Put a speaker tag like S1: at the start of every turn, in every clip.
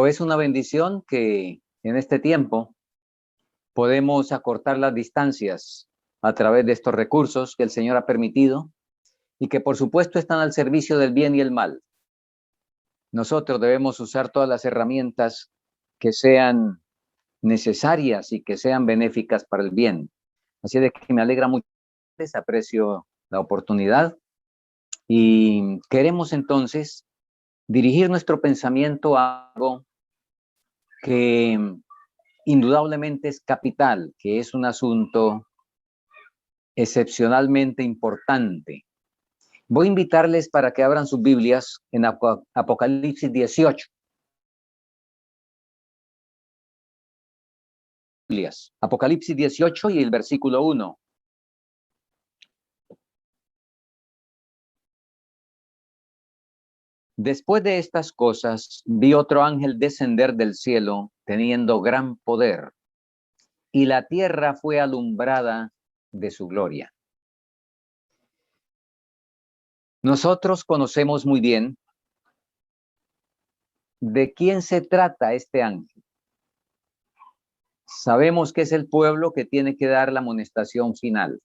S1: Es una bendición que en este tiempo podemos acortar las distancias a través de estos recursos que el Señor ha permitido y que por supuesto están al servicio del bien y el mal. Nosotros debemos usar todas las herramientas que sean necesarias y que sean benéficas para el bien. Así de que me alegra mucho, aprecio la oportunidad y queremos entonces dirigir nuestro pensamiento a algo que indudablemente es capital, que es un asunto excepcionalmente importante. Voy a invitarles para que abran sus Biblias en Apocalipsis 18. Apocalipsis 18 y el versículo 1. Después de estas cosas, vi otro ángel descender del cielo, teniendo gran poder, y la tierra fue alumbrada de su gloria. Nosotros conocemos muy bien de quién se trata este ángel. Sabemos que es el pueblo que tiene que dar la amonestación final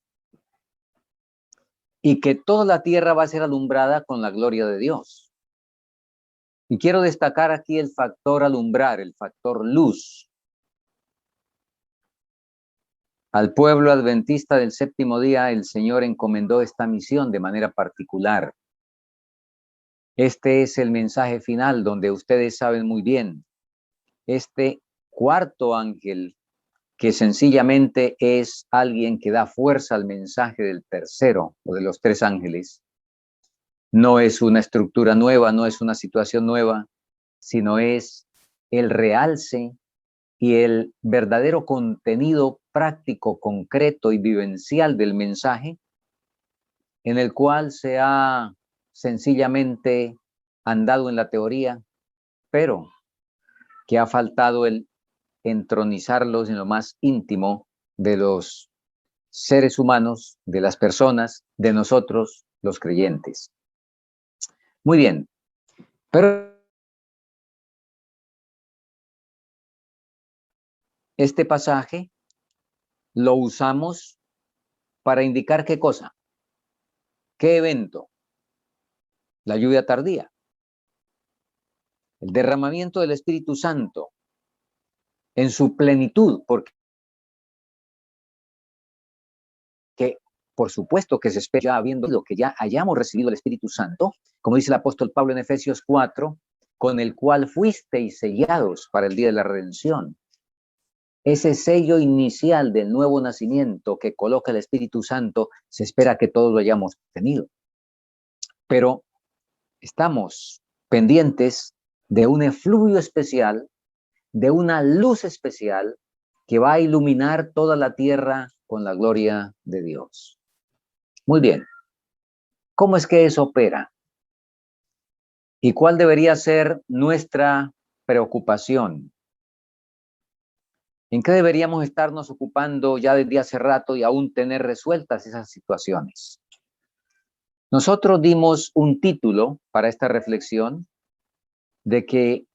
S1: y que toda la tierra va a ser alumbrada con la gloria de Dios. Y quiero destacar aquí el factor alumbrar, el factor luz. Al pueblo adventista del séptimo día, el Señor encomendó esta misión de manera particular. Este es el mensaje final donde ustedes saben muy bien. Este cuarto ángel, que sencillamente es alguien que da fuerza al mensaje del tercero o de los tres ángeles, no es una estructura nueva, no es una situación nueva, sino es el realce y el verdadero contenido práctico, concreto y vivencial del mensaje, en el cual se ha sencillamente andado en la teoría, pero que ha faltado el entronizarlos en lo más íntimo de los seres humanos, de las personas, de nosotros, los creyentes. Muy bien, pero este pasaje lo usamos para indicar qué cosa, qué evento, la lluvia tardía, el derramamiento del Espíritu Santo en su plenitud, porque por supuesto que se espera ya habiendo lo que ya hayamos recibido el Espíritu Santo, como dice el apóstol Pablo en Efesios 4, con el cual fuisteis sellados para el día de la redención. Ese sello inicial del nuevo nacimiento que coloca el Espíritu Santo, se espera que todos lo hayamos tenido. Pero estamos pendientes de un efluvio especial, de una luz especial que va a iluminar toda la tierra con la gloria de Dios. Muy bien. ¿Cómo es que eso opera? ¿Y cuál debería ser nuestra preocupación? ¿En qué deberíamos estarnos ocupando ya desde hace rato y aún tener resueltas esas situaciones? Nosotros dimos un título para esta reflexión de que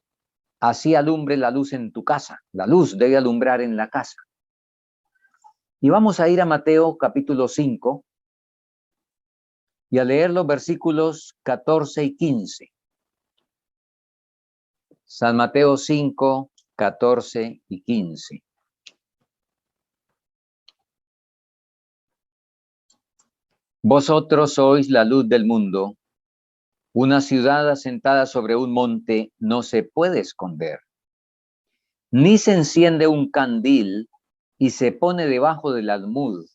S1: así alumbre la luz en tu casa. La luz debe alumbrar en la casa. Y vamos a ir a Mateo capítulo 5 y a leer los versículos 14 y 15. San Mateo 5, 14 y 15. Vosotros sois la luz del mundo. Una ciudad asentada sobre un monte no se puede esconder. Ni se enciende un candil y se pone debajo del almud,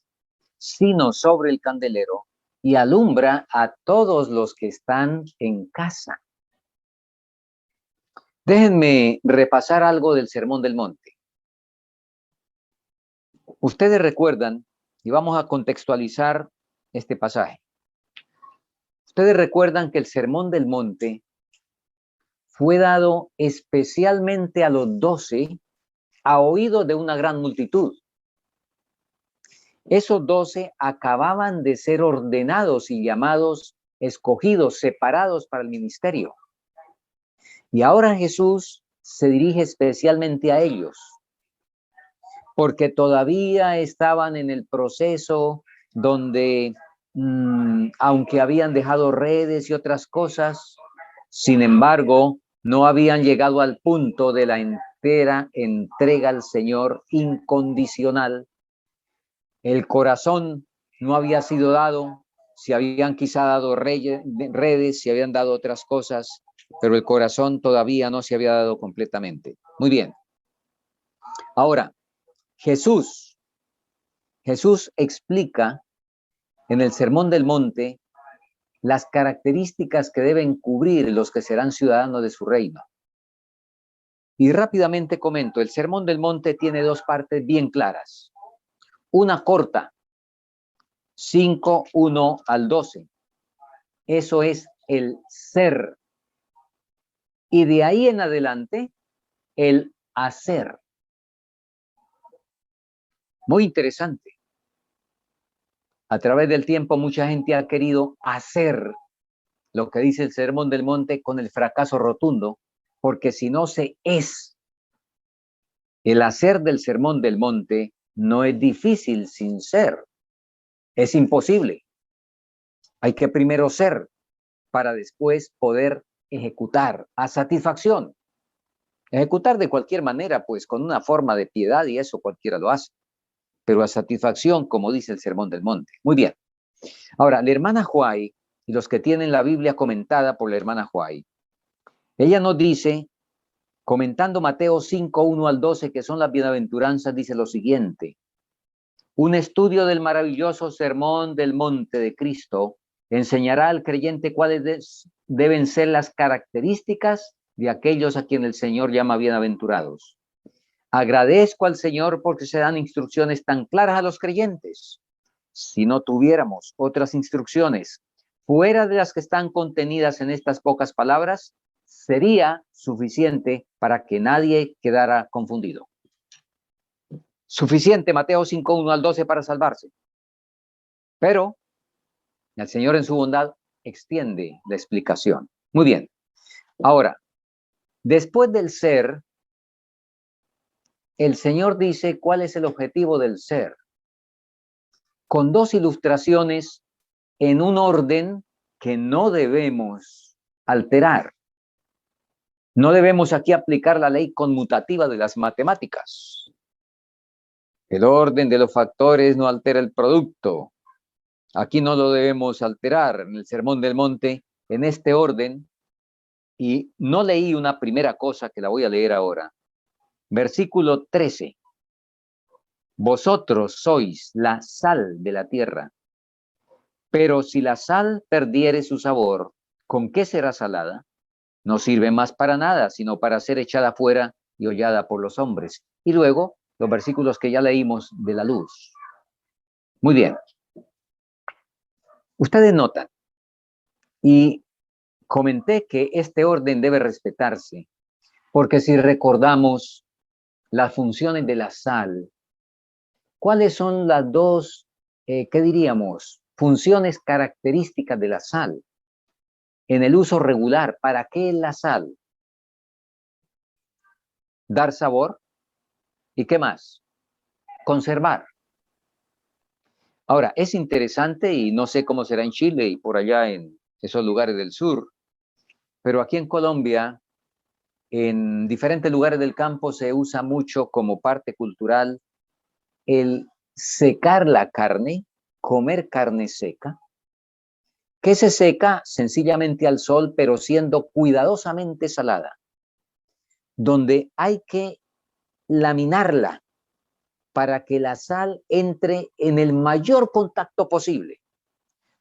S1: sino sobre el candelero, y alumbra a todos los que están en casa. Déjenme repasar algo del Sermón del Monte. Ustedes recuerdan, y vamos a contextualizar este pasaje. Ustedes recuerdan que el Sermón del Monte fue dado especialmente a los 12 a oído de una gran multitud. Esos 12 acababan de ser ordenados y llamados, escogidos, separados para el ministerio. Y ahora Jesús se dirige especialmente a ellos, porque todavía estaban en el proceso donde, aunque habían dejado redes y otras cosas, sin embargo, no habían llegado al punto de la entera entrega al Señor incondicional. El corazón no había sido dado, si habían quizá dado redes, si habían dado otras cosas, pero el corazón todavía no se había dado completamente. Muy bien. Ahora, Jesús explica en el Sermón del Monte las características que deben cubrir los que serán ciudadanos de su reino. Y rápidamente comento, el Sermón del Monte tiene dos partes bien claras. Una corta, 5:1 al 12. Eso es el ser. Y de ahí en adelante, el hacer. Muy interesante. A través del tiempo, mucha gente ha querido hacer lo que dice el Sermón del Monte con el fracaso rotundo, porque si no se es, el hacer del Sermón del Monte no es difícil sin ser. Es imposible. Hay que primero ser para después poder ejecutar a satisfacción. Ejecutar de cualquier manera, pues con una forma de piedad y eso cualquiera lo hace, pero a satisfacción, como dice el Sermón del Monte. Muy bien. Ahora, la hermana White y los que tienen la Biblia comentada por la hermana White, ella nos dice, comentando Mateo 5:1 al 12, que son las bienaventuranzas, dice lo siguiente: un estudio del maravilloso Sermón del Monte de Cristo enseñará al creyente cuáles deben ser las características de aquellos a quienes el Señor llama bienaventurados. Agradezco al Señor porque se dan instrucciones tan claras a los creyentes. Si no tuviéramos otras instrucciones fuera de las que están contenidas en estas pocas palabras, sería suficiente para que nadie quedara confundido. Suficiente Mateo 5:1 al 12 para salvarse. Pero el Señor en su bondad extiende la explicación. Muy bien. Ahora, después del ser, el Señor dice cuál es el objetivo del ser, con dos ilustraciones en un orden que no debemos alterar. No debemos aquí aplicar la ley conmutativa de las matemáticas. El orden de los factores no altera el producto. Aquí no lo debemos alterar. En el Sermón del Monte, en este orden, y no leí una primera cosa que la voy a leer ahora. Versículo 13. Vosotros sois la sal de la tierra, pero si la sal perdiere su sabor, ¿con qué será salada? No sirve más para nada, sino para ser echada fuera y hollada por los hombres. Y luego, los versículos que ya leímos de la luz. Muy bien. Ustedes notan, y comenté que este orden debe respetarse, porque si recordamos las funciones de la sal, ¿cuáles son las dos, qué diríamos, funciones características de la sal? En el uso regular, ¿para qué es la sal? Dar sabor. ¿Y qué más? Conservar. Ahora, es interesante y no sé cómo será en Chile y por allá en esos lugares del sur, pero aquí en Colombia, en diferentes lugares del campo se usa mucho como parte cultural el secar la carne, comer carne seca, que se seca sencillamente al sol, pero siendo cuidadosamente salada, donde hay que laminarla para que la sal entre en el mayor contacto posible.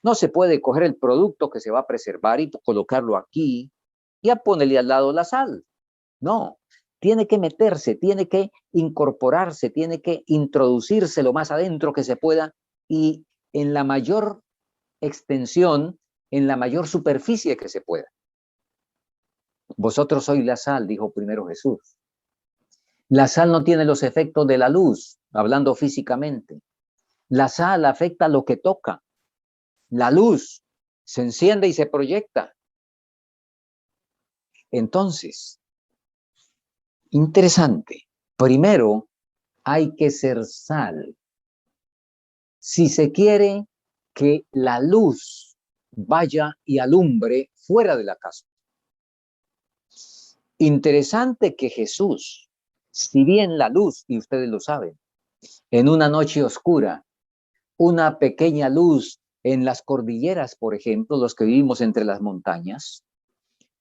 S1: No se puede coger el producto que se va a preservar y colocarlo aquí y a ponerle al lado la sal. No, tiene que meterse, tiene que incorporarse, tiene que introducirse lo más adentro que se pueda y en la mayor extensión, en la mayor superficie que se pueda. Vosotros sois la sal, dijo primero Jesús. La sal no tiene los efectos de la luz, hablando físicamente. La sal afecta lo que toca. La luz se enciende y se proyecta. Entonces, Interesante. Primero, hay que ser sal. Si se quiere que la luz vaya y alumbre fuera de la casa. Interesante que Jesús, si bien la luz, y ustedes lo saben, en una noche oscura, una pequeña luz en las cordilleras, por ejemplo, los que vivimos entre las montañas,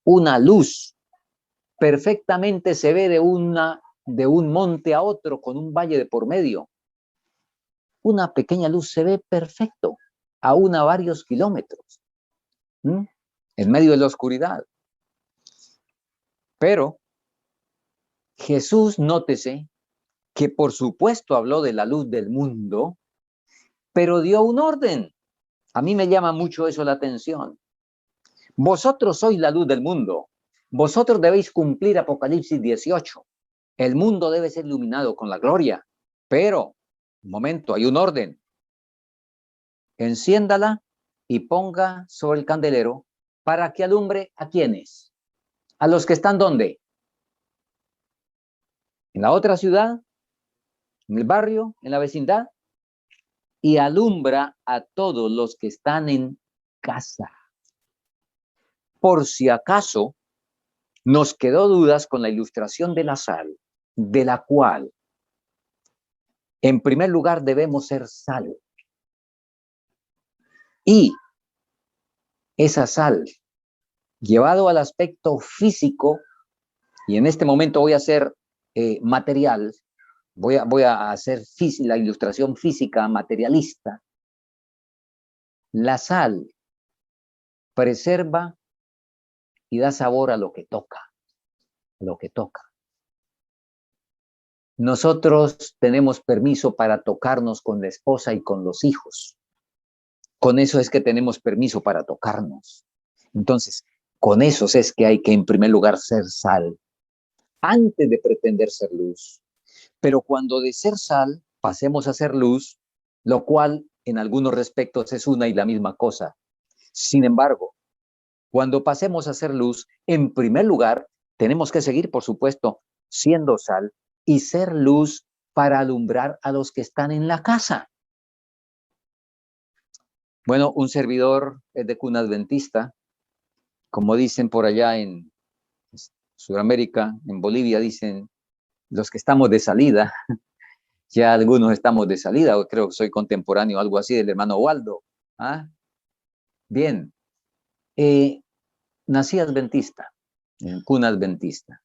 S1: una luz perfectamente se ve de un monte a otro con un valle de por medio. Una pequeña luz se ve perfecto, aún a varios kilómetros, en medio de la oscuridad. Pero Jesús, nótese que por supuesto habló de la luz del mundo, pero dio un orden. A mí me llama mucho eso la atención. Vosotros sois la luz del mundo. Vosotros debéis cumplir Apocalipsis 18. El mundo debe ser iluminado con la gloria. Pero, un momento, hay un orden. Enciéndala y ponga sobre el candelero para que alumbre a quienes. A los que están ¿dónde? En la otra ciudad, en el barrio, en la vecindad, y alumbra a todos los que están en casa. Por si acaso nos quedó dudas con la ilustración de la sal, de la cual, en primer lugar, debemos ser sal. Y esa sal, llevado al aspecto físico, y en este momento voy a hacer material, voy a hacer la ilustración física materialista. La sal preserva y da sabor a lo que toca, lo que toca. Nosotros tenemos permiso para tocarnos con la esposa y con los hijos. Con eso es que tenemos permiso para tocarnos. Entonces, con eso es que hay que, en primer lugar, ser sal, antes de pretender ser luz. Pero cuando de ser sal pasemos a ser luz, lo cual en algunos respectos es una y la misma cosa. Sin embargo, cuando pasemos a ser luz, en primer lugar, tenemos que seguir, por supuesto, siendo sal y ser luz para alumbrar a los que están en la casa. Bueno, un servidor es de cuna adventista, como dicen por allá en Sudamérica, en Bolivia, dicen los que estamos de salida, ya algunos estamos de salida, creo que soy contemporáneo, algo así, del hermano Waldo. ¿Ah? Bien, nací adventista, en cuna adventista.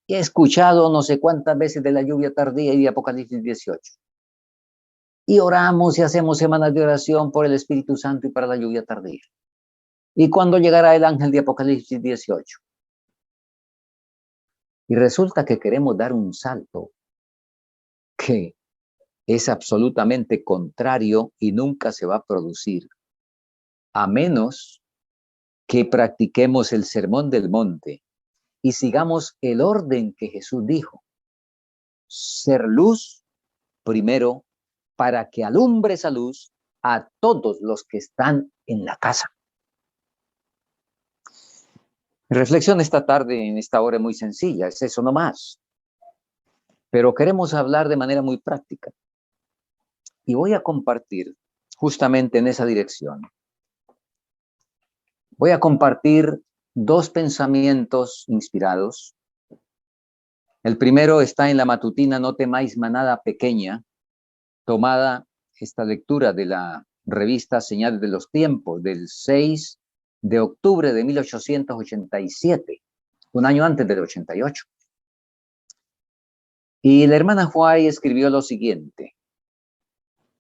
S1: Y he escuchado no sé cuántas veces de la lluvia tardía y de Apocalipsis 18. Y oramos y hacemos semanas de oración por el Espíritu Santo y para la lluvia tardía. ¿Y cuándo llegará el ángel de Apocalipsis 18? Y resulta que queremos dar un salto que es absolutamente contrario y nunca se va a producir, a menos que practiquemos el sermón del monte y sigamos el orden que Jesús dijo. Ser luz primero para que alumbre esa luz a todos los que están en la casa. Mi reflexión esta tarde, en esta hora, es muy sencilla, es eso nomás. Pero queremos hablar de manera muy práctica. Y voy a compartir justamente en esa dirección. Voy a compartir dos pensamientos inspirados. El primero está en la matutina No temáis manada pequeña, tomada esta lectura de la revista Señales de los Tiempos, del 6 de octubre de 1887, un año antes del 88. Y la hermana White escribió lo siguiente: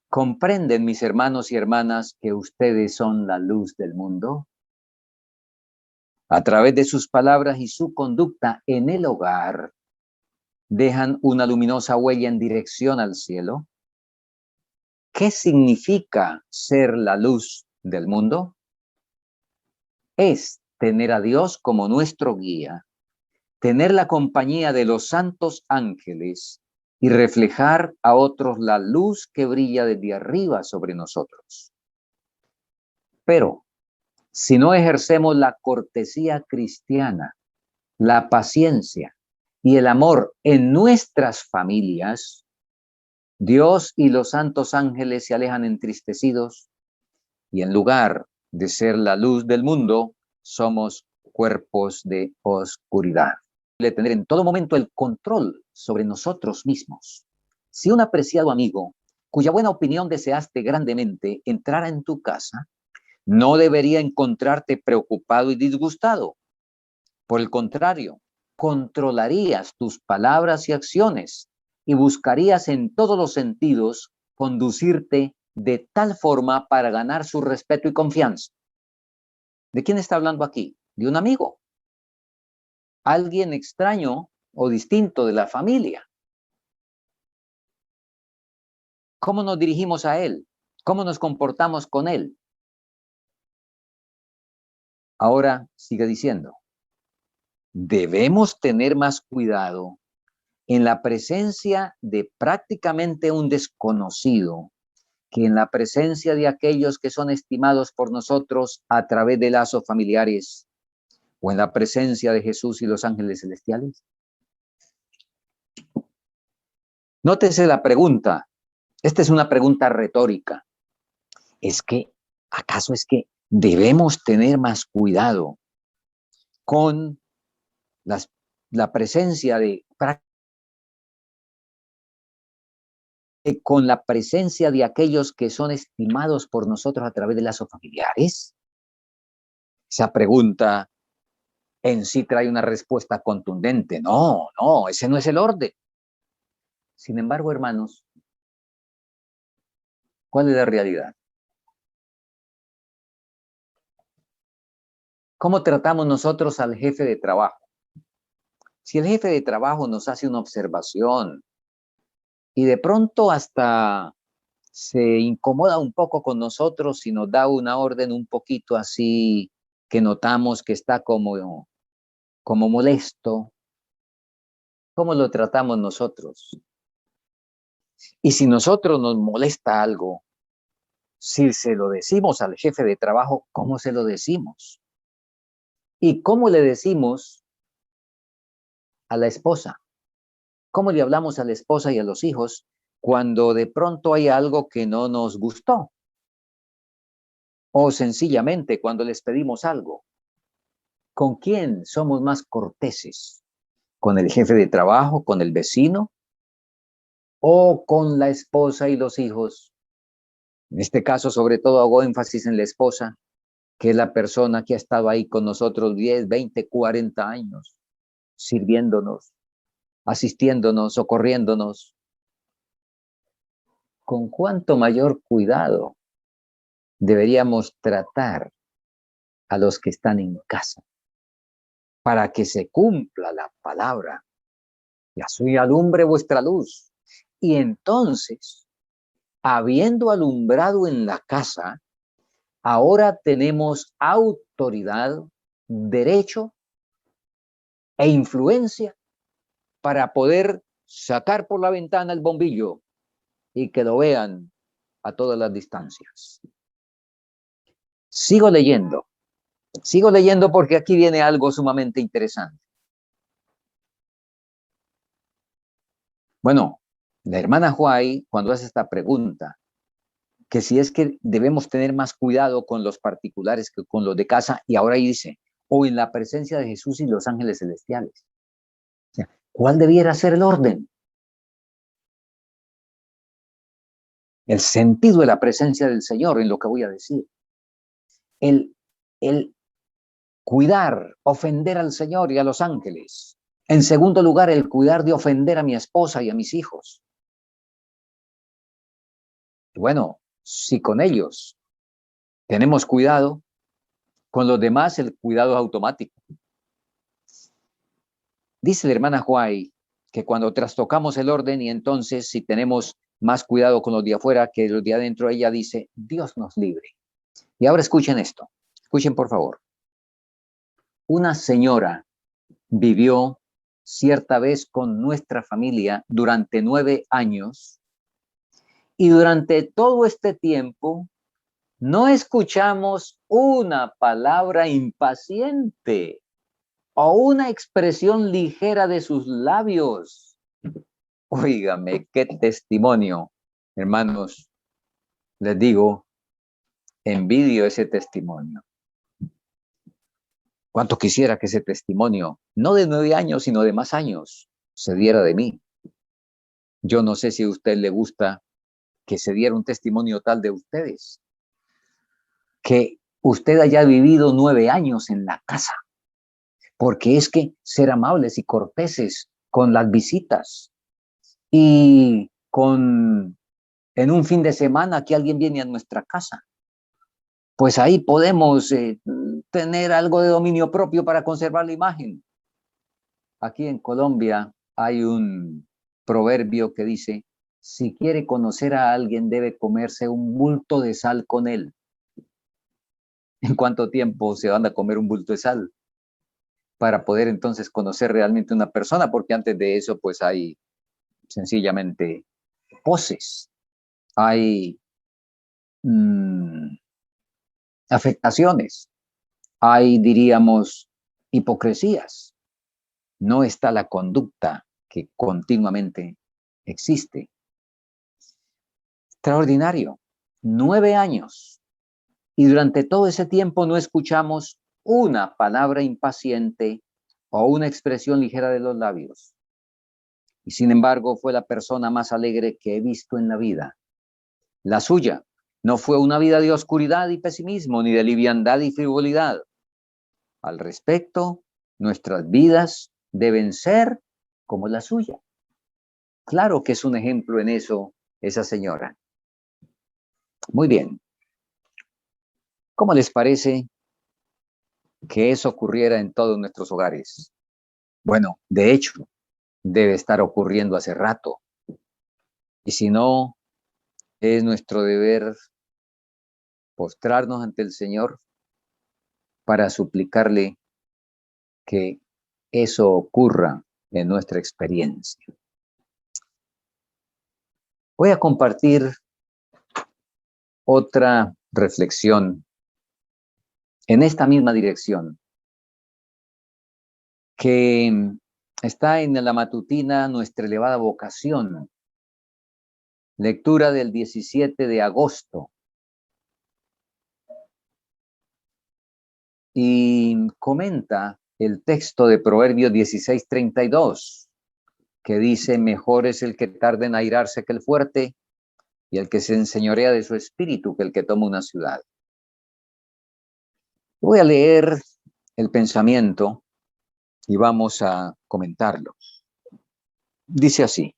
S1: ¿comprenden, mis hermanos y hermanas, que ustedes son la luz del mundo? A través de sus palabras y su conducta en el hogar, dejan una luminosa huella en dirección al cielo. ¿Qué significa ser la luz del mundo? Es tener a Dios como nuestro guía, tener la compañía de los santos ángeles y reflejar a otros la luz que brilla desde arriba sobre nosotros. Pero si no ejercemos la cortesía cristiana, la paciencia, y el amor en nuestras familias, Dios y los santos ángeles se alejan entristecidos y en lugar de ser la luz del mundo, somos cuerpos de oscuridad. De tener en todo momento el control sobre nosotros mismos. Si un apreciado amigo, cuya buena opinión deseaste grandemente, entrara en tu casa, no debería encontrarte preocupado y disgustado. Por el contrario, controlarías tus palabras y acciones y buscarías en todos los sentidos conducirte de tal forma para ganar su respeto y confianza. ¿De quién está hablando aquí? De un amigo. Alguien extraño o distinto de la familia. ¿Cómo nos dirigimos a él? ¿Cómo nos comportamos con él? Ahora sigue diciendo, debemos tener más cuidado en la presencia de prácticamente un desconocido que en la presencia de aquellos que son estimados por nosotros a través de lazos familiares o en la presencia de Jesús y los ángeles celestiales. Nótese la pregunta. Esta es una pregunta retórica. ¿Acaso es que debemos tener más cuidado con la presencia con la presencia de aquellos que son estimados por nosotros a través de lazos familiares? Esa pregunta en sí trae una respuesta contundente. No, ese no es el orden. Sin embargo, hermanos, ¿cuál es la realidad? ¿Cómo tratamos nosotros al jefe de trabajo? Si el jefe de trabajo nos hace una observación y de pronto hasta se incomoda un poco con nosotros y nos da una orden un poquito así que notamos que está como molesto, ¿cómo lo tratamos nosotros? Y si nosotros nos molesta algo, si se lo decimos al jefe de trabajo, ¿cómo se lo decimos? ¿Y cómo le decimos a la esposa? ¿Cómo le hablamos a la esposa y a los hijos cuando de pronto hay algo que no nos gustó? O sencillamente cuando les pedimos algo. ¿Con quién somos más corteses? ¿Con el jefe de trabajo, con el vecino o con la esposa y los hijos? En este caso, sobre todo, hago énfasis en la esposa, que es la persona que ha estado ahí con nosotros 10, 20, 40 años, sirviéndonos, asistiéndonos, socorriéndonos. ¿Con cuánto mayor cuidado deberíamos tratar a los que están en casa para que se cumpla la palabra? Y así alumbre vuestra luz. Y entonces, habiendo alumbrado en la casa, ahora tenemos autoridad, derecho e influencia para poder sacar por la ventana el bombillo y que lo vean a todas las distancias. Sigo leyendo porque aquí viene algo sumamente interesante. Bueno, la hermana Huay, cuando hace esta pregunta, que si es que debemos tener más cuidado con los particulares que con los de casa, y ahora dice, o en la presencia de Jesús y los ángeles celestiales. O sea, ¿cuál debiera ser el orden? El sentido de la presencia del Señor en lo que voy a decir. El cuidar, ofender al Señor y a los ángeles. En segundo lugar, el cuidar de ofender a mi esposa y a mis hijos. Bueno, si con ellos tenemos cuidado, con los demás el cuidado es automático. Dice la hermana Huay que cuando trastocamos el orden y entonces si tenemos más cuidado con los de afuera que los de adentro, ella dice, Dios nos libre. Y ahora escuchen esto, escuchen por favor. Una señora vivió cierta vez con nuestra familia durante 9 años y durante todo este tiempo no escuchamos una palabra impaciente o una expresión ligera de sus labios. Óigame, qué testimonio, hermanos. Les digo, envidio ese testimonio. Cuánto quisiera que ese testimonio, no de 9 años, sino de más años, se diera de mí. Yo no sé si a usted le gusta que se diera un testimonio tal de ustedes, que usted haya vivido 9 años en la casa, porque es que ser amables y corteses con las visitas y en un fin de semana que alguien viene a nuestra casa, pues ahí podemos tener algo de dominio propio para conservar la imagen. Aquí en Colombia hay un proverbio que dice, si quiere conocer a alguien debe comerse un bulto de sal con él. ¿En cuánto tiempo se van a comer un bulto de sal? Para poder entonces conocer realmente una persona, porque antes de eso pues hay sencillamente poses, hay afectaciones, hay, diríamos, hipocresías. No está la conducta que continuamente existe. Extraordinario. 9 años. Y durante todo ese tiempo no escuchamos una palabra impaciente o una expresión ligera de los labios. Y sin embargo fue la persona más alegre que he visto en la vida. La suya no fue una vida de oscuridad y pesimismo, ni de liviandad y frivolidad. Al respecto, nuestras vidas deben ser como la suya. Claro que es un ejemplo en eso esa señora. Muy bien. ¿Cómo les parece que eso ocurriera en todos nuestros hogares? Bueno, de hecho, debe estar ocurriendo hace rato. Y si no, es nuestro deber postrarnos ante el Señor para suplicarle que eso ocurra en nuestra experiencia. Voy a compartir otra reflexión en esta misma dirección, que está en la matutina Nuestra elevada vocación, lectura del 17 de agosto. Y comenta el texto de Proverbios 16:32, que dice, mejor es el que tarda en airarse que el fuerte, y el que se enseñorea de su espíritu que el que toma una ciudad. Voy a leer el pensamiento y vamos a comentarlo. Dice así,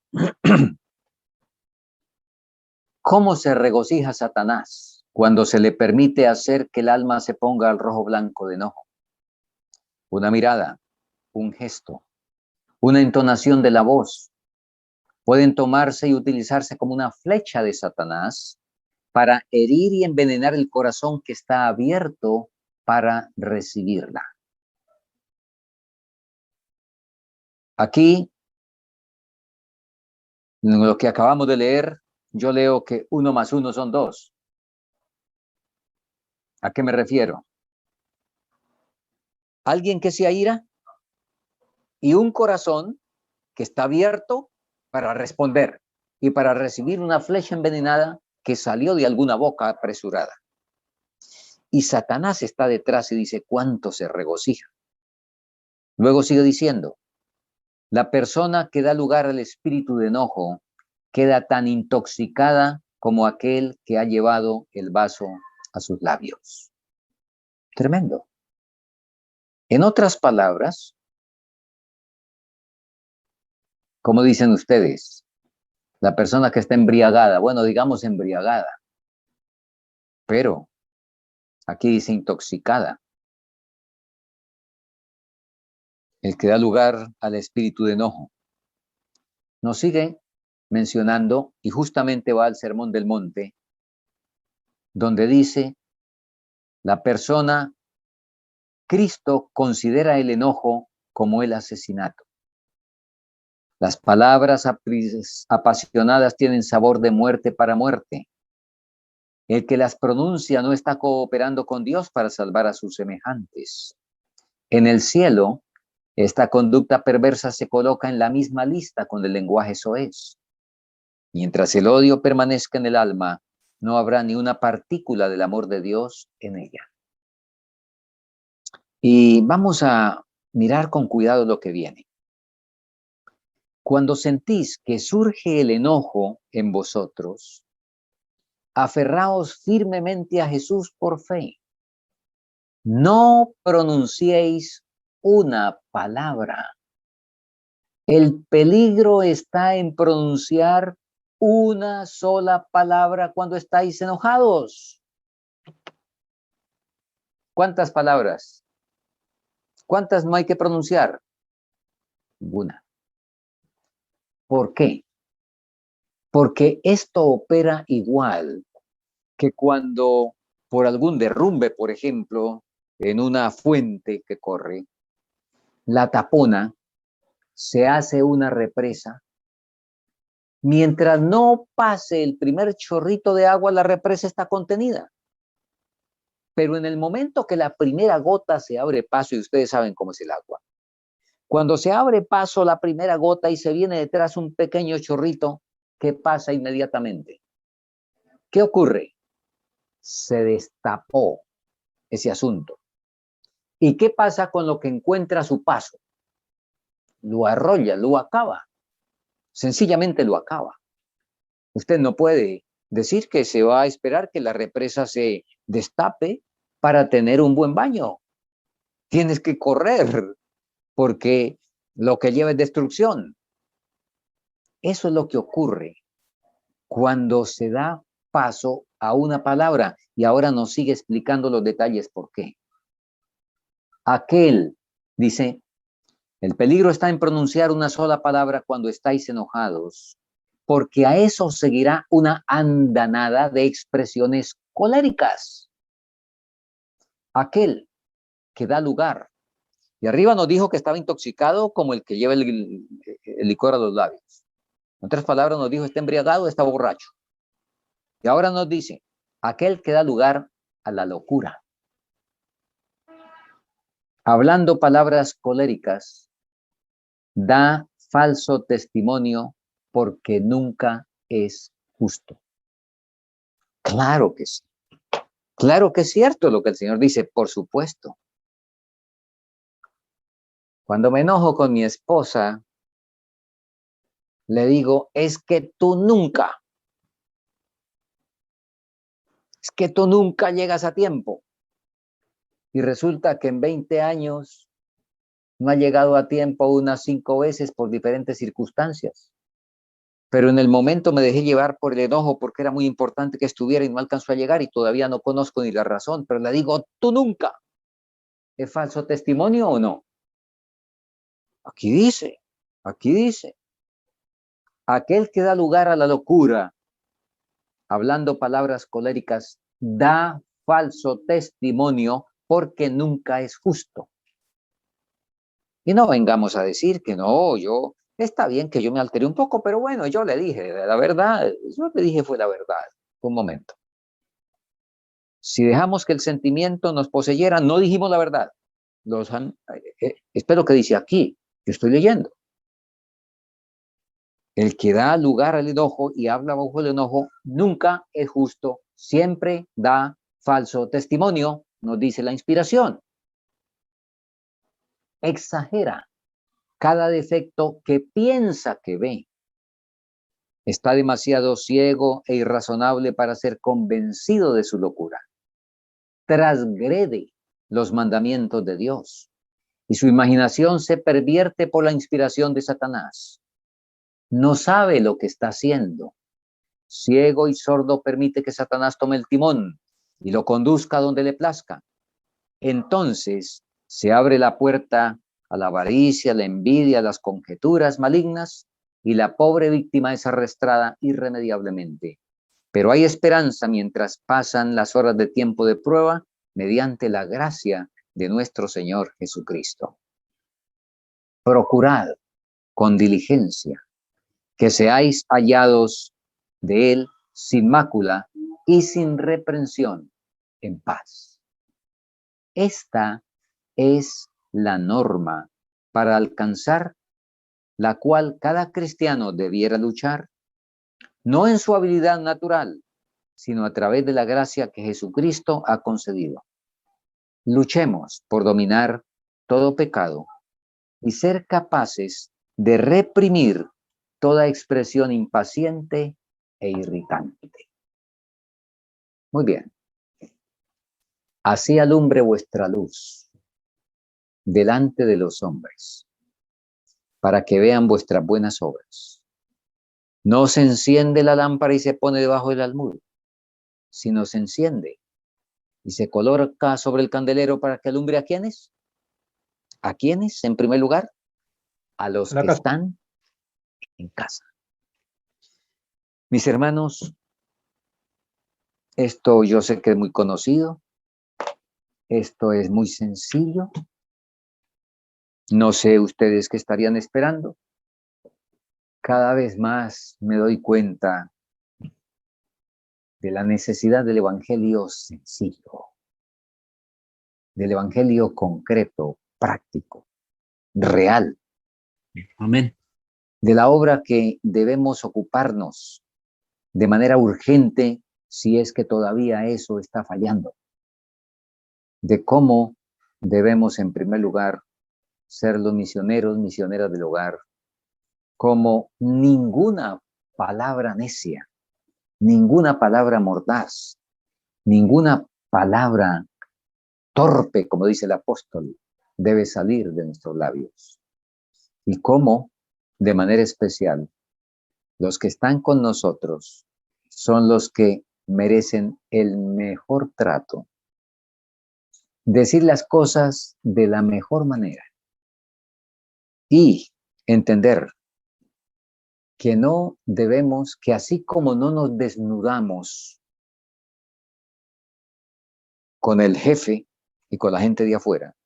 S1: ¿cómo se regocija Satanás cuando se le permite hacer que el alma se ponga al rojo blanco de enojo? Una mirada, un gesto, una entonación de la voz pueden tomarse y utilizarse como una flecha de Satanás para herir y envenenar el corazón que está abierto para recibirla. Aquí, en lo que acabamos de leer, yo leo que 1 más 1 son 2. ¿A qué me refiero? Alguien que se aira y un corazón que está abierto para responder y para recibir una flecha envenenada que salió de alguna boca apresurada. Y Satanás está detrás y dice, ¿cuánto se regocija? Luego sigue diciendo, la persona que da lugar al espíritu de enojo queda tan intoxicada como aquel que ha llevado el vaso a sus labios. Tremendo. En otras palabras, ¿cómo dicen ustedes? La persona que está embriagada, bueno, digamos embriagada, pero aquí dice intoxicada. El que da lugar al espíritu de enojo. Nos sigue mencionando y justamente va al Sermón del Monte, donde dice, la persona, Cristo considera el enojo como el asesinato. Las palabras apasionadas tienen sabor de muerte para muerte. El que las pronuncia no está cooperando con Dios para salvar a sus semejantes. En el cielo, Esta conducta perversa se coloca en la misma lista con el lenguaje soez. Mientras el odio permanezca en el alma, no habrá ni una partícula del amor de Dios en ella. Y vamos a mirar con cuidado lo que viene. Cuando sentís que surge el enojo en vosotros, aferraos firmemente a Jesús por fe. No pronunciéis una palabra. El peligro está en pronunciar una sola palabra cuando estáis enojados. ¿Cuántas palabras? ¿Cuántas no hay que pronunciar? Ninguna. ¿Por qué? Porque esto opera igual que cuando por algún derrumbe, por ejemplo, en una fuente que corre, la tapona, se hace una represa. Mientras no pase el primer chorrito de agua, la represa está contenida. Pero en el momento que la primera gota se abre paso, y ustedes saben cómo es el agua, cuando se abre paso la primera gota y se viene detrás un pequeño chorrito, ¿qué pasa inmediatamente? ¿Qué ocurre? Se destapó ese asunto. ¿Y qué pasa con lo que encuentra a su paso? Lo arrolla, lo acaba. Sencillamente lo acaba. Usted no puede decir que se va a esperar que la represa se destape para tener un buen baño. Tienes que correr porque lo que lleva es destrucción. Eso es lo que ocurre cuando se da paso a una palabra. Y ahora nos sigue explicando los detalles por qué. Aquel, dice, el peligro está en pronunciar una sola palabra cuando estáis enojados, porque a eso seguirá una andanada de expresiones coléricas. Aquel que da lugar. Y arriba nos dijo que estaba intoxicado como el que lleva el licor a los labios. En otras palabras nos dijo, está embriagado, está borracho. Y ahora nos dice, aquel que da lugar a la locura. Hablando palabras coléricas, da falso testimonio porque nunca es justo. Claro que sí. Claro que es cierto lo que el Señor dice, por supuesto. Cuando me enojo con mi esposa, le digo, es que tú nunca llegas a tiempo. Y resulta que en 20 años no ha llegado a tiempo unas 5 veces por diferentes circunstancias. Pero en el momento me dejé llevar por el enojo porque era muy importante que estuviera y no alcanzó a llegar y todavía no conozco ni la razón, pero le digo, tú nunca. ¿Es falso testimonio o no? Aquí dice, aquel que da lugar a la locura, hablando palabras coléricas, da falso testimonio porque nunca es justo. Y no vengamos a decir que no, está bien que yo me alteré un poco, pero bueno, yo le dije la verdad, yo le dije fue la verdad. Un momento. Si dejamos que el sentimiento nos poseyera, no dijimos la verdad. Espero que dice aquí, yo estoy leyendo. El que da lugar al enojo y habla bajo el enojo nunca es justo, siempre da falso testimonio, nos dice la inspiración. Exagera cada defecto que piensa que ve. Está demasiado ciego e irrazonable para ser convencido de su locura. Transgrede los mandamientos de Dios y su imaginación se pervierte por la inspiración de Satanás. No sabe lo que está haciendo. Ciego y sordo permite que Satanás tome el timón y lo conduzca donde le plazca. Entonces se abre la puerta a la avaricia, la envidia, las conjeturas malignas y la pobre víctima es arrastrada irremediablemente. Pero hay esperanza mientras pasan las horas de tiempo de prueba mediante la gracia de nuestro Señor Jesucristo. Procurad con diligencia que seáis hallados de Él sin mácula y sin reprensión, en paz. Esta es la norma para alcanzar la cual cada cristiano debiera luchar, no en su habilidad natural, sino a través de la gracia que Jesucristo ha concedido. Luchemos por dominar todo pecado y ser capaces de reprimir toda expresión impaciente e irritante. Muy bien. Así alumbre vuestra luz delante de los hombres, para que vean vuestras buenas obras. No se enciende la lámpara y se pone debajo del almud, sino se enciende y se coloca sobre el candelero para que alumbre ¿a quiénes? ¿A quiénes? En primer lugar, a los que están en casa. Mis hermanos, esto yo sé que es muy conocido, esto es muy sencillo. No sé ustedes qué estarían esperando. Cada vez más me doy cuenta de la necesidad del evangelio sencillo, del evangelio concreto, práctico, real.
S2: Amén.
S1: De la obra que debemos ocuparnos de manera urgente si es que todavía eso está fallando. De cómo debemos, en primer lugar, ser los misioneros, misioneras del hogar, como ninguna palabra necia, ninguna palabra mordaz, ninguna palabra torpe, como dice el apóstol, debe salir de nuestros labios. Y cómo, de manera especial, los que están con nosotros son los que merecen el mejor trato. Decir las cosas de la mejor manera y entender que no debemos, que así como no nos desnudamos con el jefe y con la gente de afuera,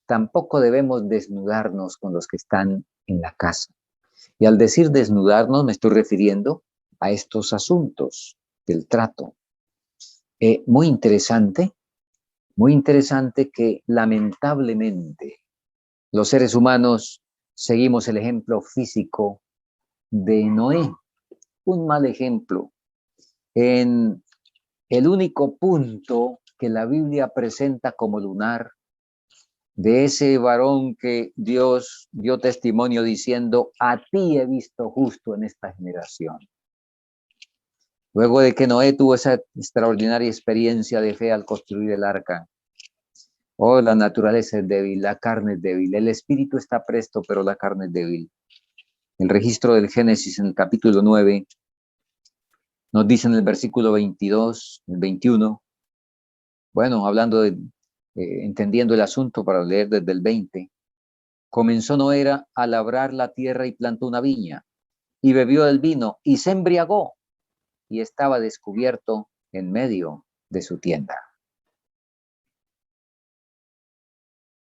S1: tampoco debemos desnudarnos con los que están en la casa. Y al decir desnudarnos me estoy refiriendo a estos asuntos del trato. Muy interesante que lamentablemente los seres humanos seguimos el ejemplo físico de Noé, un mal ejemplo en el único punto que la Biblia presenta como lunar de ese varón que Dios dio testimonio diciendo, a ti he visto justo en esta generación. Luego de que Noé tuvo esa extraordinaria experiencia de fe al construir el arca, la naturaleza es débil, la carne es débil, el espíritu está presto, pero la carne es débil. El registro del Génesis en el capítulo 9 nos dice en el versículo 22, el 21, bueno, hablando de, entendiendo el asunto para leer desde el 20, comenzó Noé a labrar la tierra y plantó una viña, y bebió del vino, y se embriagó, y estaba descubierto en medio de su tienda.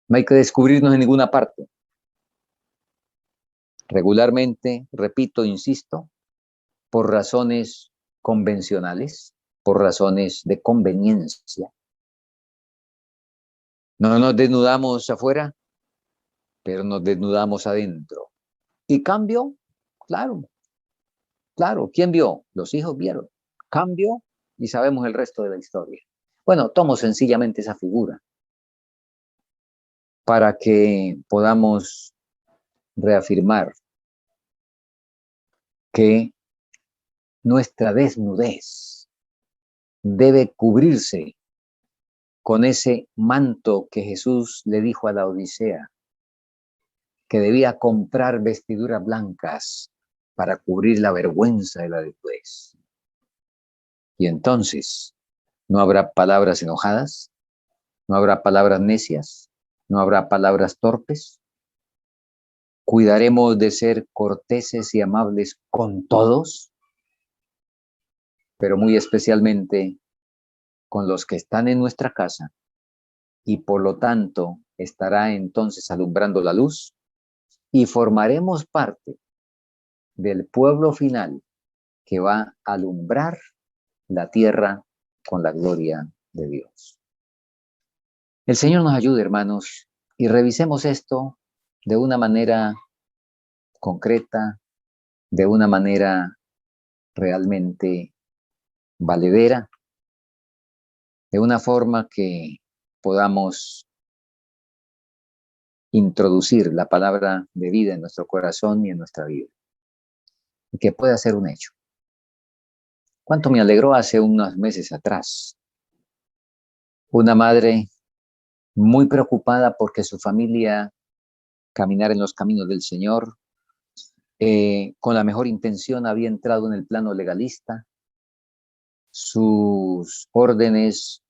S1: No hay que descubrirnos en ninguna parte. Regularmente, repito, insisto, por razones convencionales, por razones de conveniencia. No nos desnudamos afuera, pero nos desnudamos adentro. Y cambio, claro, ¿quién vio? Los hijos vieron. Cambio y sabemos el resto de la historia. Bueno, tomo sencillamente esa figura para que podamos reafirmar que nuestra desnudez debe cubrirse con ese manto que Jesús le dijo a la Odisea, que debía comprar vestiduras blancas para cubrir la vergüenza de la desnudez. Y entonces no habrá palabras enojadas, no habrá palabras necias, no habrá palabras torpes. Cuidaremos de ser corteses y amables con todos, pero muy especialmente con los que están en nuestra casa, y por lo tanto estará entonces alumbrando la luz y formaremos parte del pueblo final que va a alumbrar la tierra con la gloria de Dios. El Señor nos ayude, hermanos, Y revisemos esto de una manera concreta, de una manera realmente valedera, de una forma que podamos introducir la palabra de vida en nuestro corazón y en nuestra vida, y que pueda ser un hecho. ¿Cuánto me alegró hace unos meses atrás? Una madre muy preocupada porque su familia caminara en los caminos del Señor, con la mejor intención había entrado en el plano legalista, sus órdenes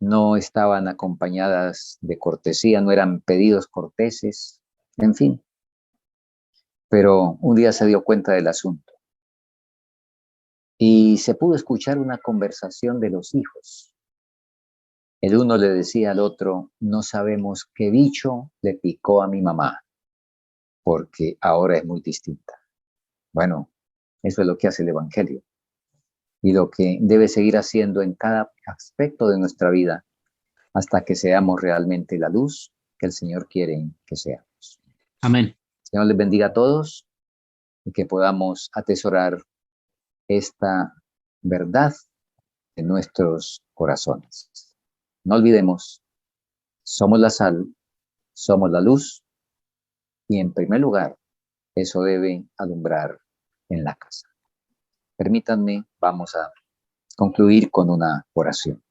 S1: no estaban acompañadas de cortesía, no eran pedidos corteses, en fin. Pero un día se dio cuenta del asunto y se pudo escuchar una conversación de los hijos. El uno le decía al otro, no sabemos qué bicho le picó a mi mamá, porque ahora es muy distinta. Bueno, eso es lo que hace el Evangelio y lo que debe seguir haciendo en cada aspecto de nuestra vida hasta que seamos realmente la luz que el Señor quiere que seamos.
S2: Amén.
S1: Señor les bendiga a todos y que podamos atesorar esta verdad en nuestros corazones. No olvidemos, somos la sal, somos la luz y en primer lugar, eso debe alumbrar en la casa. Permítanme, vamos a concluir con una oración.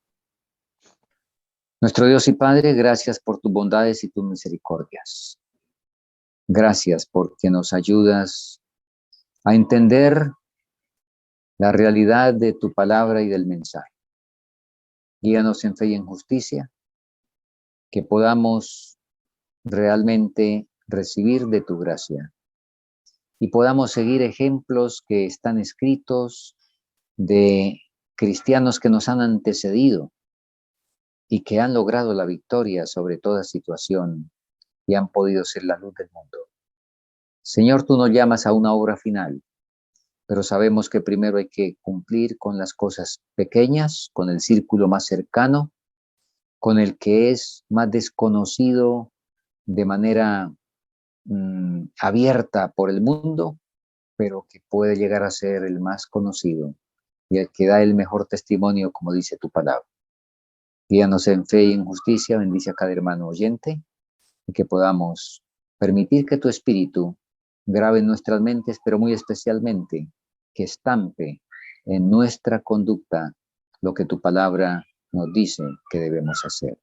S1: Nuestro Dios y Padre, gracias por tus bondades y tus misericordias. Gracias porque nos ayudas a entender la realidad de tu palabra y del mensaje. Guíanos en fe y en justicia, que podamos realmente recibir de tu gracia y podamos seguir ejemplos que están escritos de cristianos que nos han antecedido y que han logrado la victoria sobre toda situación y han podido ser la luz del mundo. Señor, tú nos llamas a una obra final, pero sabemos que primero hay que cumplir con las cosas pequeñas, con el círculo más cercano, con el que es más desconocido de manera abierta por el mundo, pero que puede llegar a ser el más conocido y el que da el mejor testimonio, como dice tu palabra. Guíanos en fe y en justicia, bendice a cada hermano oyente y que podamos permitir que tu Espíritu grabe en nuestras mentes, pero muy especialmente que estampe en nuestra conducta lo que tu palabra nos dice que debemos hacer.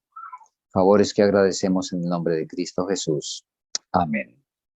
S1: Favores que agradecemos en el nombre de Cristo Jesús. Amén.